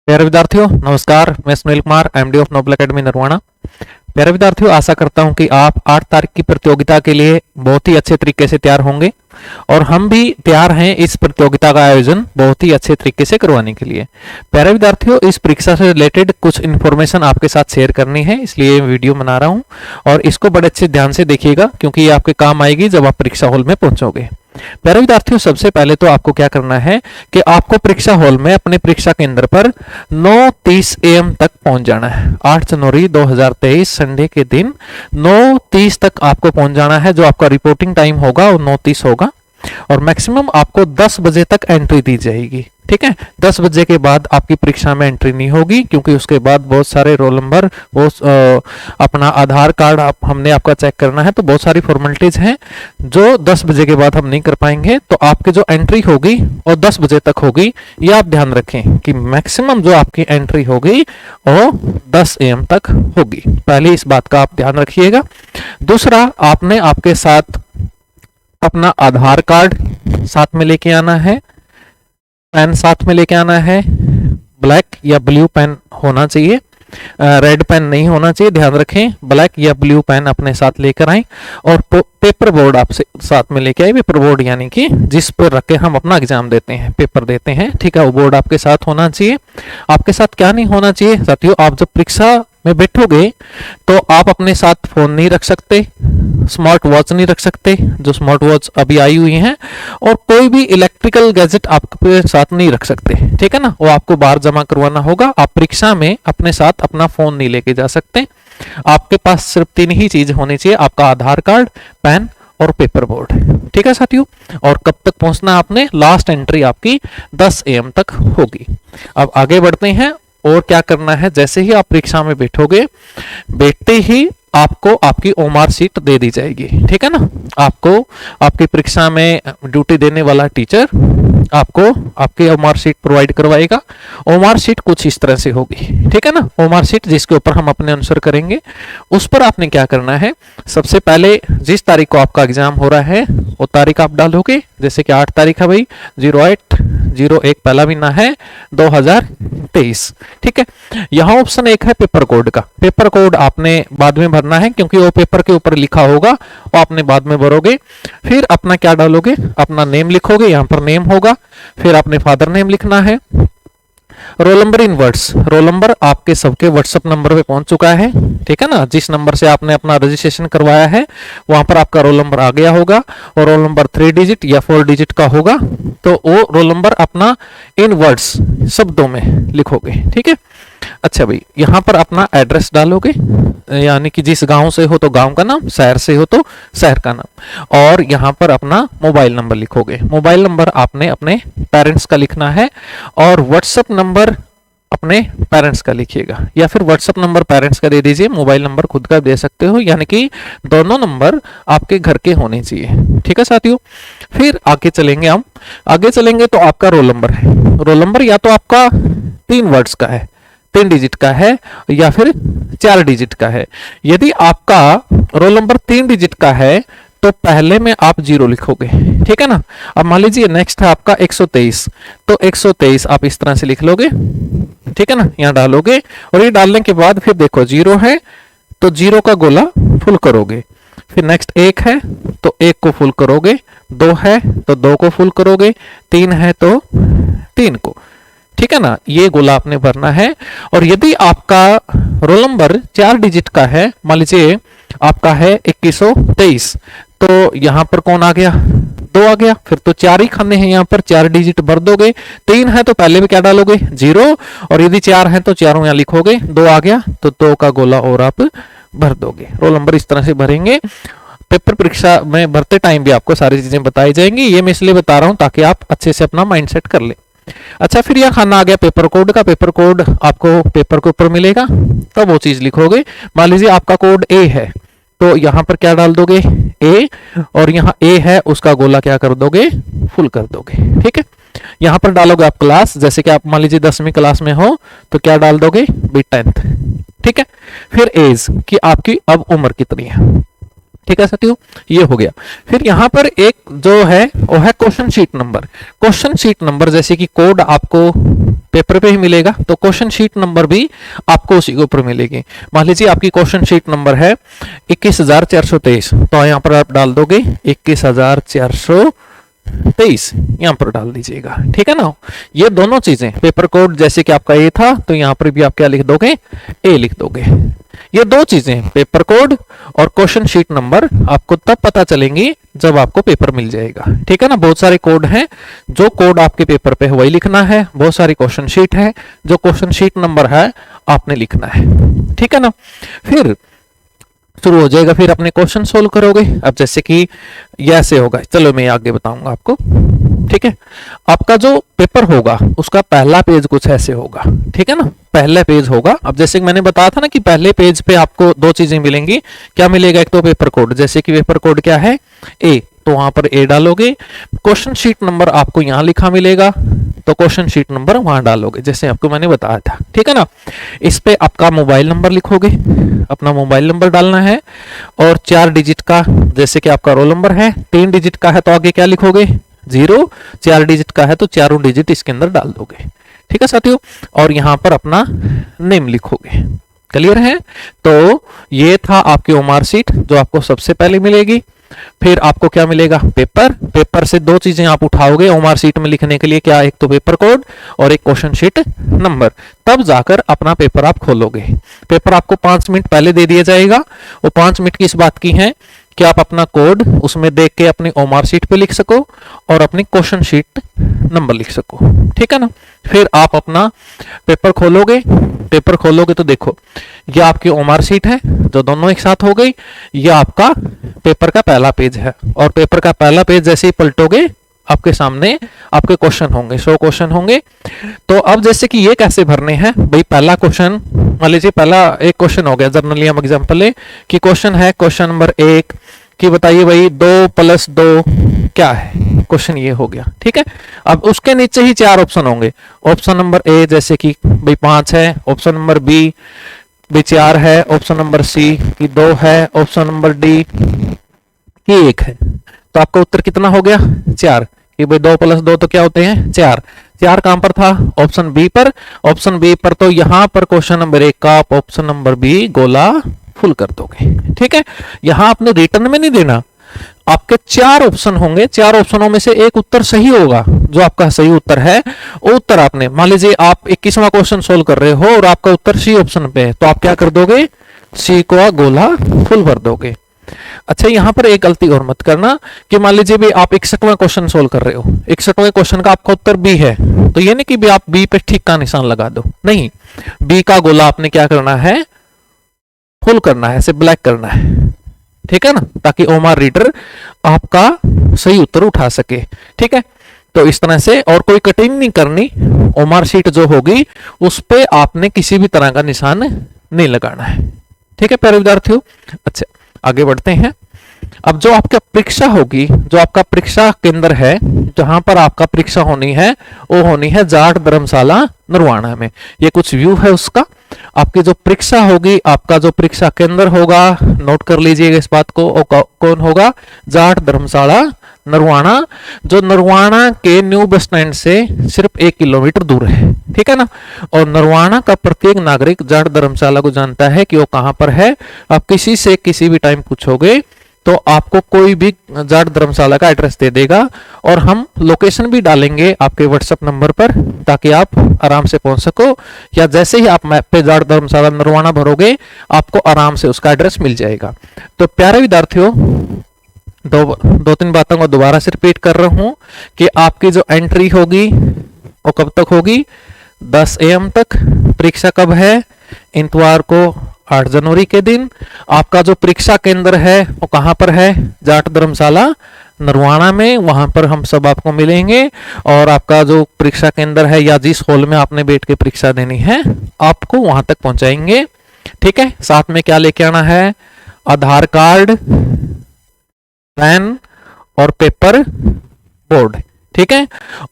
प्यारे विद्यार्थियों नमस्कार। मैं Sunil Kumar, MD of noble academy Narwana. प्यारे विद्यार्थियों, आशा करता हूं कि आप 8 तारीख की प्रतियोगिता के लिए बहुत ही अच्छे तरीके से तैयार होंगे और हम भी तैयार हैं इस प्रतियोगिता का आयोजन बहुत ही अच्छे तरीके से करवाने के लिए। प्यारे विद्यार्थियों, इस परीक्षा से रिलेटेड कुछ इन्फॉर्मेशन आपके साथ शेयर करनी है, इसलिए वीडियो बना रहा हूं और इसको बड़े अच्छे ध्यान से देखिएगा क्योंकि ये आपके काम आएगी जब आप परीक्षा हॉल में पहुंचोगे। प्यारे विद्यार्थियों, सबसे पहले तो आपको क्या करना है कि आपको परीक्षा हॉल में अपने परीक्षा केंद्र पर 9:30 AM तक पहुंच जाना है। 8 जनवरी 2023 संडे के दिन 9:30 तक आपको पहुंच जाना है। जो आपका रिपोर्टिंग टाइम होगा वो 9:30 होगा और मैक्सिमम आपको 10 बजे तक एंट्री दी जाएगी। ठीक है, 10 बजे के बाद आपकी परीक्षा में एंट्री नहीं होगी क्योंकि उसके बाद बहुत सारे रोल नंबर, वो अपना आधार कार्ड हमने आपका चेक करना है, तो बहुत सारी फॉर्मेलिटीज हैं जो 10 बजे के बाद हम नहीं कर पाएंगे। तो आपकी जो एंट्री होगी वो 10 बजे तक होगी। ये आप ध्यान रखें कि मैक्सिमम जो आपकी एंट्री होगी वो 10 AM तक होगी। पहले इस बात का आप ध्यान रखिएगा। दूसरा, आपने आपके साथ अपना आधार कार्ड साथ में लेके आना है, पेन साथ में लेके आना है। ब्लैक या ब्लू पेन होना चाहिए, रेड पेन नहीं होना चाहिए, ध्यान रखें। ब्लैक या ब्लू पेन अपने साथ लेकर आए और पेपर बोर्ड आपसे साथ में लेके आए। पेपर बोर्ड यानी कि जिस पर रख के हम अपना एग्जाम देते हैं, पेपर देते हैं, ठीक है, वो बोर्ड आपके साथ होना चाहिए। आपके साथ क्या नहीं होना चाहिए साथियों, आप जब परीक्षा में बैठोगे तो आप अपने साथ फोन नहीं रख सकते, स्मार्ट वॉच नहीं रख सकते, जो स्मार्ट वॉच अभी आई हुई हैं, और कोई भी इलेक्ट्रिकल गैजेट आपके साथ नहीं रख सकते। ठीक है ना, वो आपको बाहर जमा करवाना होगा। आप परीक्षा में अपने साथ अपना फोन नहीं लेके जा सकते। आपके पास सिर्फ 3 ही चीज होनी चाहिए, आपका आधार कार्ड, पेन और पेपर बोर्ड। ठीक है साथियों, और कब तक पहुंचना आपने, लास्ट एंट्री आपकी 10 AM तक होगी। अब आगे बढ़ते हैं और क्या करना है। जैसे ही आप परीक्षा में बैठोगे, बैठते ही आपको आपकी ओमार सीट दे दी जाएगी। ठीक है ना, आपको आपकी परीक्षा में ड्यूटी देने वाला टीचर आपको आपकी ओमार सीट प्रोवाइड करवाएगा। ओमार सीट कुछ इस तरह से होगी। ठीक है ना, ओमार सीट जिसके ऊपर हम अपने आंसर करेंगे, उस पर आपने क्या करना है, सबसे पहले जिस तारीख को आपका एग्जाम हो रहा है वो तारीख आप डालोगे। जैसे कि 8 तारीख है भाई, 08/01 पहला महीना है 2023। ठीक है, यहाँ ऑप्शन 1 है पेपर कोड का। पेपर कोड आपने बाद में भरना है क्योंकि वो पेपर के ऊपर लिखा होगा, वो आपने बाद में भरोगे। फिर अपना क्या डालोगे, अपना नेम लिखोगे, यहाँ पर नेम होगा। फिर अपने फादर नेम लिखना है। Roll number in words, roll number आपके सबके व्हाट्सएप नंबर पे पहुंच चुका है। ठीक है ना, जिस नंबर से आपने अपना रजिस्ट्रेशन करवाया है वहां पर आपका रोल नंबर आ गया होगा और रोल नंबर 3 डिजिट या 4 डिजिट का होगा, तो वो रोल नंबर अपना इन वर्ड्स शब्दों में लिखोगे। ठीक है, अच्छा भाई, यहाँ पर अपना एड्रेस डालोगे, यानी कि जिस गांव से हो तो गांव का नाम, शहर से हो तो शहर का नाम, और यहाँ पर अपना मोबाइल नंबर लिखोगे। मोबाइल नंबर आपने अपने पेरेंट्स का लिखना है और व्हाट्सएप नंबर अपने पेरेंट्स का लिखिएगा, या फिर व्हाट्सएप नंबर पेरेंट्स का दे दीजिए, मोबाइल नंबर खुद का दे सकते हो, यानी कि दोनों नंबर आपके घर के होने चाहिए। ठीक है साथियों, फिर आगे चलेंगे हम। आगे चलेंगे तो आपका रोल नंबर है। रोल नंबर या तो आपका 3 वर्ड्स का है, 3 डिजिट का है, या फिर 4 डिजिट का है। यदि आपका रोल नंबर 3 डिजिट का है तो पहले में आप 0 लिखोगे। ठीक है ना, अब मान लीजिए नेक्स्ट है आपका 123, तो 123 आप इस तरह से लिख लोगे। ठीक है ना, यहाँ डालोगे और ये डालने के बाद फिर देखो 0 है तो 0 का गोला फुल करोगे। फिर नेक्स्ट 1 है तो 1 को फुल करोगे, 2 है तो 2 को फुल करोगे, 3 है तो 3 को। ठीक है ना, ये गोला आपने भरना है। और यदि आपका रोल नंबर 4 डिजिट का है, मान लीजिए आपका है 2123, तो यहां पर कौन आ गया, 2 आ गया, फिर तो 4 ही खाने हैं, यहाँ पर 4 डिजिट भर दोगे। 3 है तो पहले में क्या डालोगे, 0, और यदि 4 है तो चारों यहाँ लिखोगे। 2 आ गया तो 2 का गोला और आप भर दोगे। रोल नंबर इस तरह से भरेंगे। पेपर परीक्षा में भरते टाइम भी आपको सारी चीजें बताई जाएंगी। ये मैं इसलिए बता रहा हूं ताकि आप अच्छे से अपना माइंड सेट कर ले। अच्छा, फिर यह खाना आ गया पेपर कोड का। पेपर कोड आपको पेपर के ऊपर मिलेगा, तब वो चीज लिखोगे। मान लीजिए आपका कोड ए है तो यहाँ पर क्या डाल दोगे, ए, और यहाँ ए है उसका गोला क्या कर दोगे, फुल कर दोगे। ठीक है, यहाँ पर डालोगे आप क्लास, जैसे कि आप मान लीजिए 10वीं क्लास में हो तो क्या डाल दोगे, बी 10th। ठीक है, फिर एज कि आपकी अब उम्र कितनी है। ठीक है साथियों, ये हो गया। फिर यहाँ पर एक जो है वो है question sheet number. Question sheet number जैसे कि कोड आपको पेपर पे ही मिलेगा, तो क्वेश्चन शीट नंबर भी आपको उसी के ऊपर मिलेगी। मान लीजिए आपकी क्वेश्चन शीट नंबर है 21,423, तो यहाँ पर आप डाल दोगे 21,423, यहाँ पर डाल दीजिएगा, ठीक है ना। ये दोनों चीजें, पेपर कोड जैसे कि आपका ए था तो यहाँ पर भी आप क्या लिख दोगे, ए लिख दोगे। ये दो चीजें, पेपर कोड और क्वेश्चन शीट नंबर, आपको तब पता चलेंगी जब आपको पेपर मिल जाएगा, ठीक है ना। बहुत सारे कोड हैं, जो कोड आपके पेपर पे है वही लिखना है। बहुत सारी क्वेश्चन शीट है, जो क्वेश्चन शीट नंबर है आपने लिखना है, ठीक है ना। फिर शुरू हो जाएगा, फिर अपने क्वेश्चन सोल्व करोगे। अब जैसे कि ये ऐसे होगा, चलो मैं आगे बताऊंगा आपको, ठीक है। आपका जो पेपर होगा उसका पहला पेज कुछ ऐसे होगा, ठीक है ना, पहला पेज होगा। अब जैसे कि मैंने बताया था ना कि पहले पेज पे आपको दो चीजें मिलेंगी। क्या मिलेगा, एक तो पेपर कोड, जैसे कि पेपर कोड क्या है, ए, तो वहां पर ए डालोगे। क्वेश्चन शीट नंबर आपको यहां लिखा मिलेगा, तो क्वेश्चन शीट नंबर वहां डालोगे जैसे आपको मैंने बताया था, ठीक है ना। इस पे आपका मोबाइल नंबर लिखोगे, अपना मोबाइल नंबर डालना है, और 4 डिजिट का, जैसे कि आपका रोल नंबर है 3 डिजिट का है तो आगे क्या लिखोगे, 0, 4 डिजिट का है तो चारों डिजिट इसके अंदर डाल दोगे, ठीक है साथियों। और यहां पर अपना नेम लिखोगे। क्लियर है। तो ये था आपकी ओमार सीट जो आपको सबसे पहले मिलेगी। फिर आपको क्या मिलेगा, पेपर। पेपर से दो चीजें आप उठाओगे ओमार सीट में लिखने के लिए, क्या, एक तो पेपर कोड और एक क्वेश्चन शीट नंबर। तब जाकर अपना पेपर आप खोलोगे। पेपर आपको 5 मिनट पहले दे दिया जाएगा। वो 5 मिनट की इस बात की है कि आप अपना कोड उसमें देख के अपनी ओमार सीट पे लिख सको और अपनी क्वेश्चन शीट नंबर लिख सको, ठीक है ना। फिर आप अपना पेपर खोलोगे। पेपर खोलोगे तो देखो ये आपकी ओमार सीट है जो दोनों एक साथ हो गई। ये आपका पेपर का पहला पेज है, और पेपर का पहला पेज जैसे ही पलटोगे आपके सामने आपके क्वेश्चन होंगे, 100 क्वेश्चन होंगे। तो अब जैसे कि ये कैसे भरने हैं भाई, पहला क्वेश्चन मान लीजिए, पहला एक क्वेश्चन हो गया, जनरली हम एग्जांपल ले कि क्वेश्चन है क्वेश्चन नंबर 1 कि बताइए भाई 2 + 2 क्या है, क्वेश्चन ये हो गया, ठीक है। अब उसके नीचे ही 4 ऑप्शन होंगे। ऑप्शन नंबर ए जैसे कि भाई 5 है, ऑप्शन नंबर बी भाई 4 है, ऑप्शन नंबर सी की 2 है, ऑप्शन नंबर डी की 1 है। तो आपका उत्तर कितना हो गया, 4, कि भाई 2 + 2 तो क्या होते हैं 4। 4 कहां पर था, ऑप्शन बी पर। ऑप्शन बी पर तो यहां पर क्वेश्चन नंबर 1 का आप ऑप्शन नंबर बी गोला फुल कर दोगे, ठीक है। यहां आपने रिटर्न में नहीं देना, आपके 4 ऑप्शन होंगे, 4 ऑप्शनों में से एक उत्तर सही होगा। जो आपका सही उत्तर है वो उत्तर आपने, मान लीजिए आप 21वां क्वेश्चन सोल्व कर रहे हो और आपका उत्तर सी ऑप्शन पे है, तो आप क्या कर दोगे, सी को गोला फुल भर दोगे। अच्छा, यहां पर एक गलती और मत करना कि मान लीजिए भी आप 61वां क्वेश्चन सोल्व कर रहे हो, 61वें क्वेश्चन का आपका उत्तर बी है, तो ये नहीं कि भी आप बी पे ठीक का निशान लगा दो, नहीं, बी का गोला आपने क्या करना है, फुल करना है, ऐसे ब्लैक करना है, ठीक है ना, ताकि ओमार रीडर आपका सही उत्तर उठा सके, ठीक है। तो इस तरह से, और कोई कटिंग नहीं करनी, ओमार शीट जो होगी उस पे आपने किसी भी तरह का निशान नहीं लगाना है, ठीक है प्यारे विद्यार्थियों। अच्छा, आगे बढ़ते हैं। अब जो आपका परीक्षा होगी, जो आपका परीक्षा केंद्र है जहां पर आपका परीक्षा होनी है, वो होनी है जाट धर्मशाला नरवाना में। ये कुछ व्यू है उसका। आपकी जो परीक्षा होगी, आपका जो परीक्षा केंद्र होगा, नोट कर लीजिएगा इस बात को, कौन होगा, जाट धर्मशाला नरवाना, जो नरवाना के न्यू बस स्टैंड से सिर्फ 1 किलोमीटर दूर है, ठीक है ना। और नरवाना का प्रत्येक नागरिक जाट धर्मशाला को जानता है कि वो कहां पर है। आप किसी से किसी भी टाइम पूछोगे तो आपको कोई भी जाट धर्मशाला का एड्रेस दे देगा, और हम लोकेशन भी डालेंगे आपके व्हाट्सएप नंबर पर ताकि आप आराम से पहुंच सको, या जैसे ही आप मैप पे जाट धर्मशाला नरवाना भरोगे आपको आराम से उसका एड्रेस मिल जाएगा। तो प्यारे विद्यार्थियों, दो तीन बातों को दोबारा से रिपीट कर रहा हूं कि आपकी जो एंट्री होगी वो कब तक होगी, 10 AM तक। परीक्षा कब है, इतवार को 8 जनवरी के दिन। आपका जो परीक्षा केंद्र है वो कहां पर है, जाट धर्मशाला नरवाना में, वहां पर हम सब आपको मिलेंगे। और आपका जो परीक्षा केंद्र है या जिस हॉल में आपने बैठ के परीक्षा देनी है आपको वहां तक पहुंचाएंगे, ठीक है। साथ में क्या लेके आना है, आधार कार्ड, पेन और पेपर बोर्ड, ठीक है।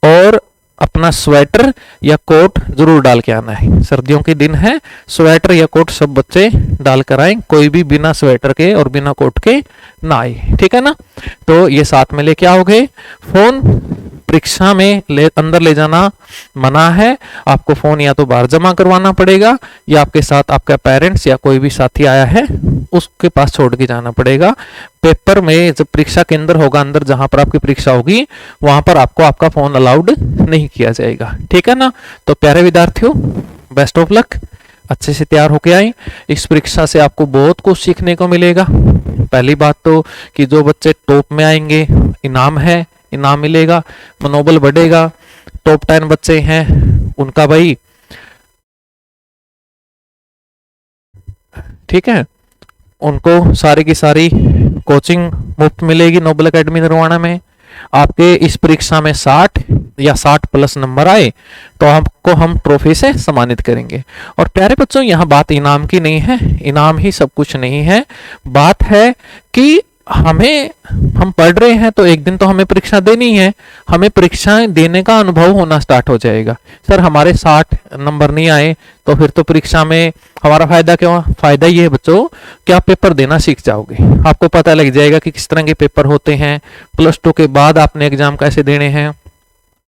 और अपना स्वेटर या कोट जरूर डाल के आना है। सर्दियों के दिन है, स्वेटर या कोट सब बच्चे डाल कर आए, कोई भी बिना स्वेटर के और बिना कोट के ना आए, ठीक है ना। तो ये साथ में लेके आओगे। फोन परीक्षा में अंदर ले जाना मना है, आपको फोन या तो बाहर जमा करवाना पड़ेगा या आपके साथ आपका पेरेंट्स या कोई भी साथी आया है उसके पास छोड़ के जाना पड़ेगा। पेपर में जब परीक्षा केंद्र होगा अंदर जहां पर आपकी परीक्षा होगी, वहां पर आपको आपका फोन अलाउड नहीं किया जाएगा, ठीक है ना। तो प्यारे विद्यार्थियों, बेस्ट ऑफ लक, अच्छे से तैयार होके आए। इस परीक्षा से आपको बहुत कुछ सीखने को मिलेगा। पहली बात तो कि जो बच्चे टॉप में आएंगे इनाम है, इनाम मिलेगा, मनोबल बढ़ेगा। टॉप 10 बच्चे हैं उनका भाई, ठीक है, उनको सारी की सारी कोचिंग मुफ्त मिलेगी नोबल एकेडमी नरवाना में। आपके इस परीक्षा में 60 या 60 प्लस नंबर आए तो आपको हम ट्रॉफी से सम्मानित करेंगे। और प्यारे बच्चों, यहाँ बात इनाम की नहीं है, इनाम ही सब कुछ नहीं है। बात है कि हम पढ़ रहे हैं तो एक दिन तो हमें परीक्षा देनी है, हमें परीक्षाएं देने का अनुभव होना स्टार्ट हो जाएगा। सर हमारे 60 नंबर नहीं आए तो फिर तो परीक्षा में हमारा फायदा क्या हुआ? फायदा ये है बच्चों कि आप पेपर देना सीख जाओगे, आपको पता लग जाएगा कि किस तरह के पेपर होते हैं। +2 के बाद आपने एग्जाम कैसे देने हैं,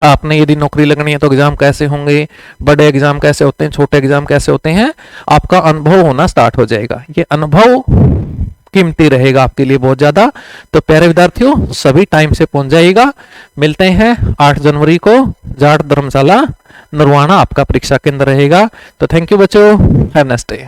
आपने यदि नौकरी लगनी है तो एग्जाम कैसे होंगे, बड़े एग्जाम कैसे होते हैं, छोटे एग्जाम कैसे होते हैं, आपका अनुभव होना स्टार्ट हो जाएगा। ये अनुभव कीमती रहेगा आपके लिए बहुत ज्यादा। तो प्यारे विद्यार्थियों, सभी टाइम से पहुंच जाइएगा। मिलते हैं 8 जनवरी को, जाट धर्मशाला नरवाना आपका परीक्षा केंद्र रहेगा। तो थैंक यू बच्चों, हैव अ नाइस डे।